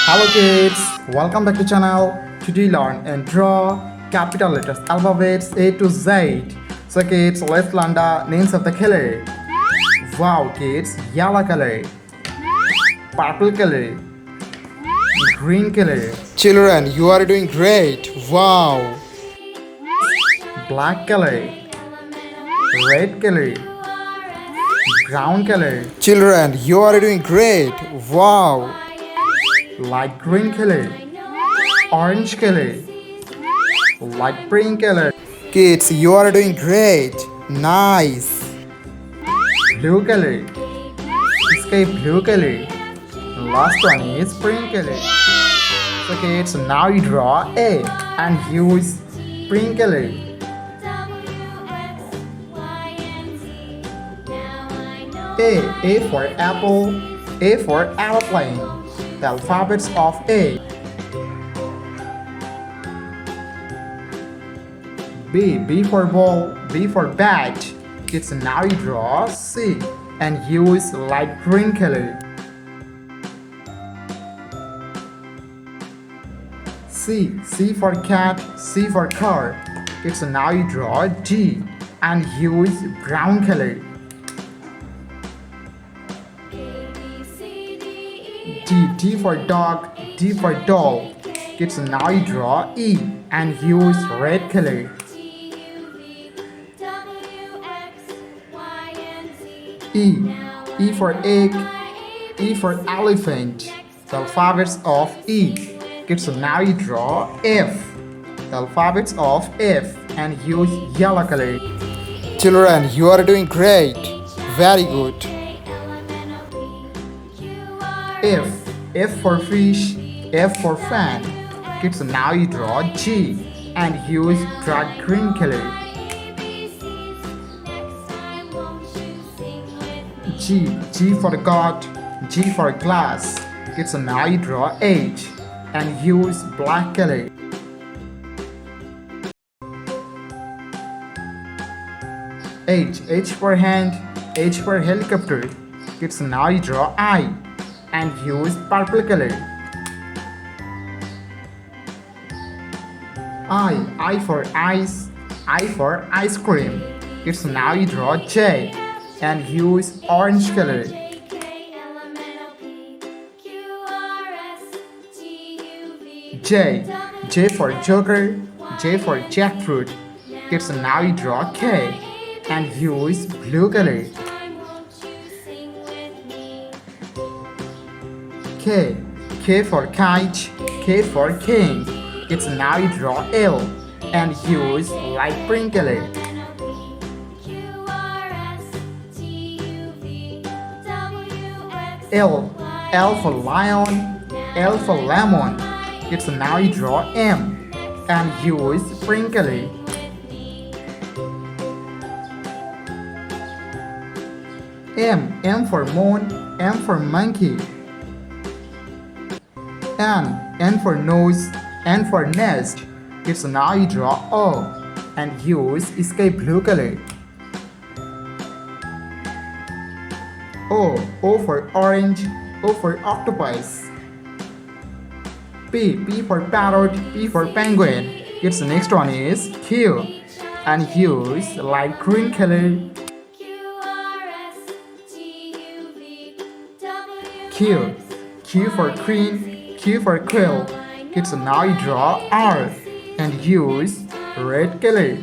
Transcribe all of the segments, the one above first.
Hello kids, welcome back to channel. Today learn and draw capital letters alphabets A to Z. So kids, let's learn the names of the color. Wow kids, yellow color, purple color, green color. Children, you are doing great. Wow. Black color, red color, brown color. Children, you are doing great. Wow. Light green color, orange color, light pink color. Kids, you are doing great. Nice. Blue color, sky blue color. Last one is pink color. So kids, now you draw A and use pink color. A for apple, A for airplane. The alphabets of A. B for ball, B for bat. Kids, now you draw C and use light green color. C for cat, C for car. Kids, now you draw D and use brown color. D for dog, D for doll. Kids, now you draw E and use red color. E for egg, E for elephant. The alphabets of E. Kids, now you draw F. The alphabets of F and use yellow color. Children, you are doing great. Very good. F for fish, F for fan. Kids, now you draw G and use dark green color. G for goat, G for glass. Kids, now you draw H and use black color. H for hand, H for helicopter. Kids, now you draw I and use purple color. I for ice, I for ice cream. Kids, now you draw J and use orange color. J for joker, J for jackfruit. Kids, now you draw K and use blue color. K for kite, K for king. Kids, now you draw L and use light pink color. L for lion, L for lemon. Kids, now you draw M and use pink color. M for moon, M for monkey. N for nose, N for nest. Kids, now you draw O and use sky blue color. O for orange, O for octopus. P for parrot, P for penguin. Kids, the next one is Q and use light green color. Q for queen, Q for quill. Kids, now you draw R and use red color.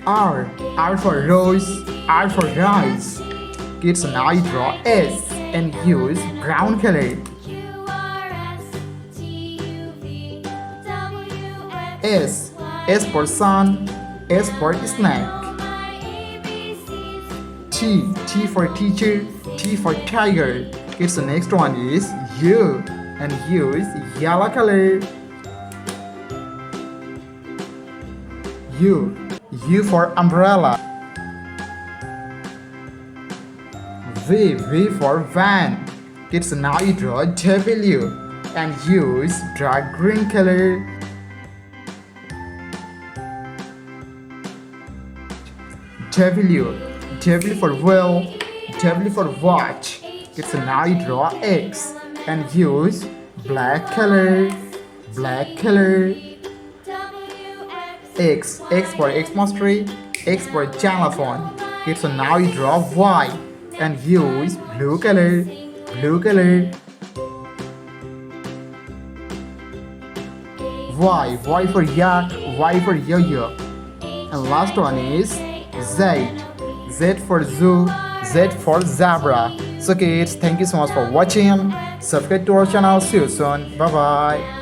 R for rose, R for rice. Kids, now you draw S and use brown color. S for sun, S for snake. T for teacher, T for tiger. Kids, the next one is U and use yellow color. U for umbrella. V for van. Kids, now you draw W and use dark green color. W for wheel, W for watch. It's now you draw X and use black color. Black color. X for Xmas tree, X for xylophone. Okay, so now you draw Y and use blue color. Blue color. Y for yak, Y for yo-yo. And last one is Z for zoo, Z for zebra. So kids, thank you so much for watching. Subscribe to our channel. See you soon. Bye bye.